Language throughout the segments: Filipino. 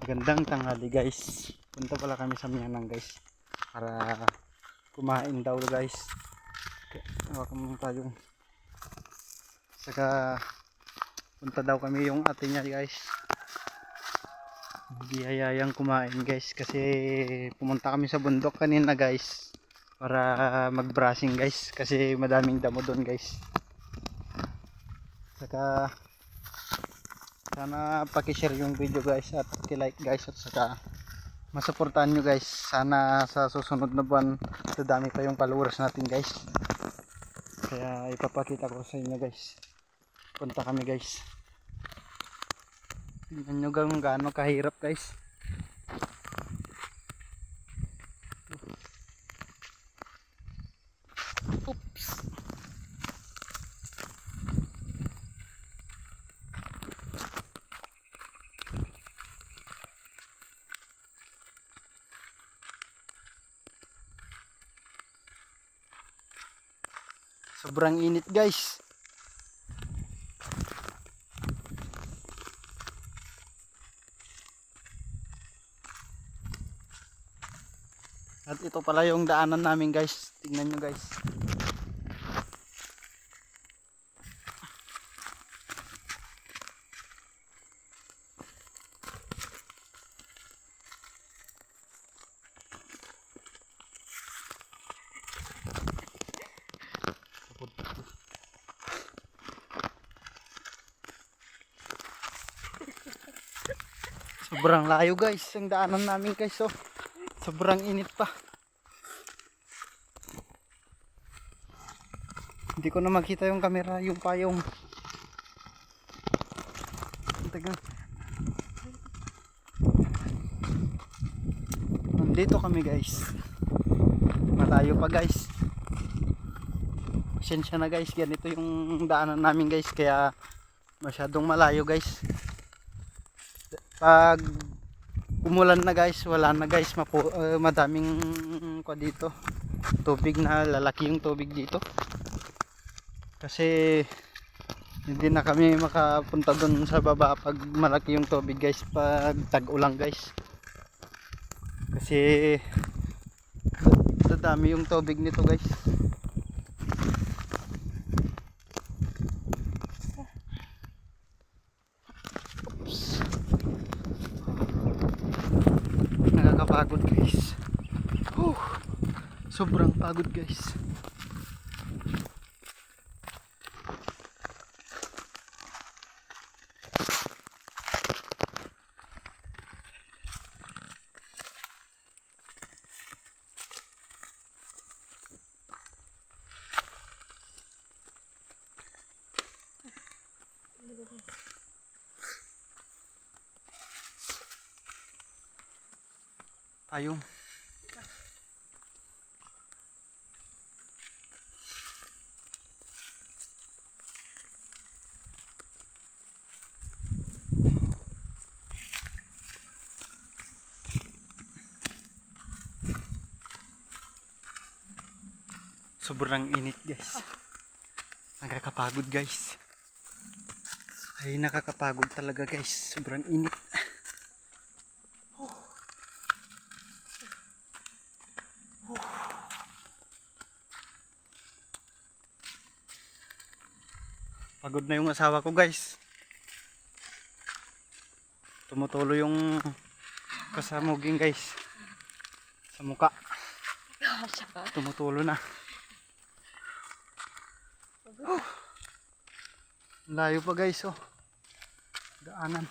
Magandang tanghali guys. Punta pala kami sa Mianang guys. Para kumain daw guys. Hawakan mo tayong. Saka punta daw kami yung ate niya guys. Biyayayang kumain guys. Kasi pumunta kami sa bundok kanina guys. Para mag-brushing guys. Kasi madaming damo doon guys. Saka sana paki-share yung video guys at paki-like guys at saka masuportahan nyo guys. Sana sa susunod na buwan dadami pa yung followers natin guys. Kaya ipapakita ko sa inyo guys. Punta kami guys. Tingnan nyo kung gaano kahirap guys. Oops. Sobrang init guys. At ito pala yung daanan namin guys. Tingnan nyo guys. Sobrang layo guys ang daanan namin guys. So, sobrang init pa. Hindi ko na makita yung camera, yung payong. Nandito kami guys. Malayo pa guys. Pasensya na guys, ganito yung daanan namin guys. Kaya masyadong malayo guys. Pag umulan na guys, wala na guys, madaming dito tubig, na lalaki yung tubig dito. Kasi hindi na kami makapunta doon sa baba pag malaki yung tubig guys, pag tag-ulan guys. Kasi dadami yung tubig nito guys. Nakakapagod guys. Sobrang pagod guys. Ayun. Sobrang init guys. Nakakapagod guys. Ay nakakapagod talaga guys. Sobrang init. Pagod na yung asawa ko guys. Tumutulo yung kasamugin guys sa muka. Tumutulo na. Layo pa guys oh. Daanan.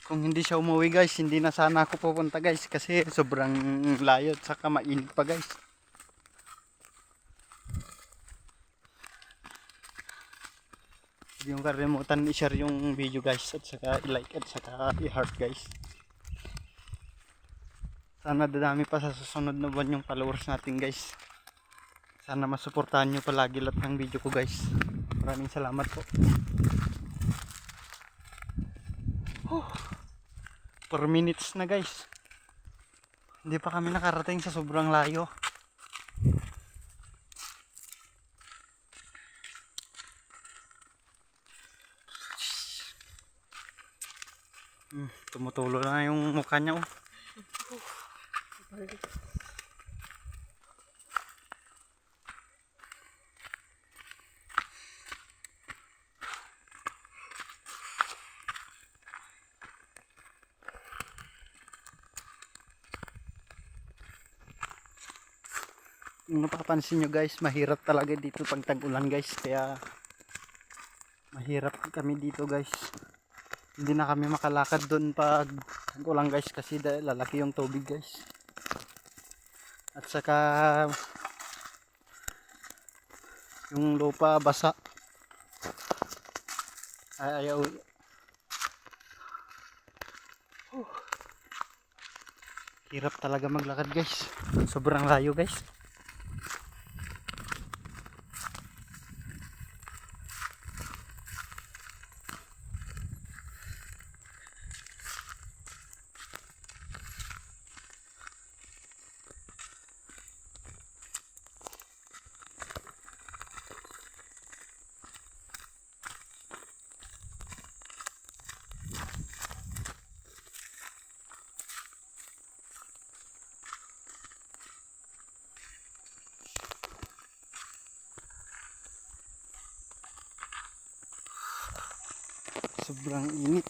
Kung hindi siya umuwi guys, hindi na sana ako pupunta guys. Kasi sobrang layo at saka mainit pa guys. Huwag yung kalimutan i-share yung video guys. At saka i-like at saka i-heart guys. Sana dadami pa sa susunod na buwan yung followers natin guys. Sana masuportahan nyo palagi lahat ng video ko guys. Maraming salamat po. 4 minutes na guys. Hindi pa kami nakarating sa sobrang layo. Tumutulo na yung mukha niya oh. Kung napapansin nyo guys, mahirap talaga dito pag tag-ulan guys, kaya mahirap kami dito guys. Hindi na kami makalakad doon pag tag-ulan guys, kasi lalaki yung tubig guys. At saka yung lupa basa. Ayaw. Hirap talaga maglakad guys. Sobrang layo guys. Sobrang init.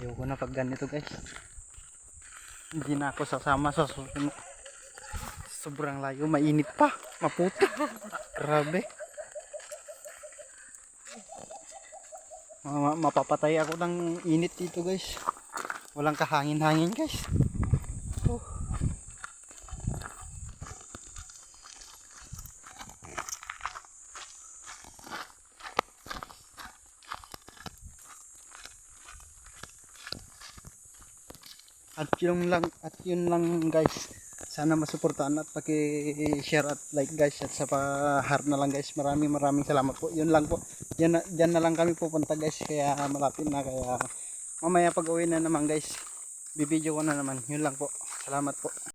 Ayoko na pag ganito guys. Hindi na ako sasama sa susunod. Sobrang layo, mainit pa, maputik. Grabe. Mapapatay ako ng init dito guys. Walang kahangin-hangin guys. At yun lang guys. Sana masuportahan at paki-share at like guys, at sa pa-heart na lang guys. Maraming salamat po. Yun lang po. Diyan na lang kami pupunta guys, kaya malapit na, kaya mamaya pag uwi na naman guys, bibidyo ko na naman. Yun lang po. Salamat po.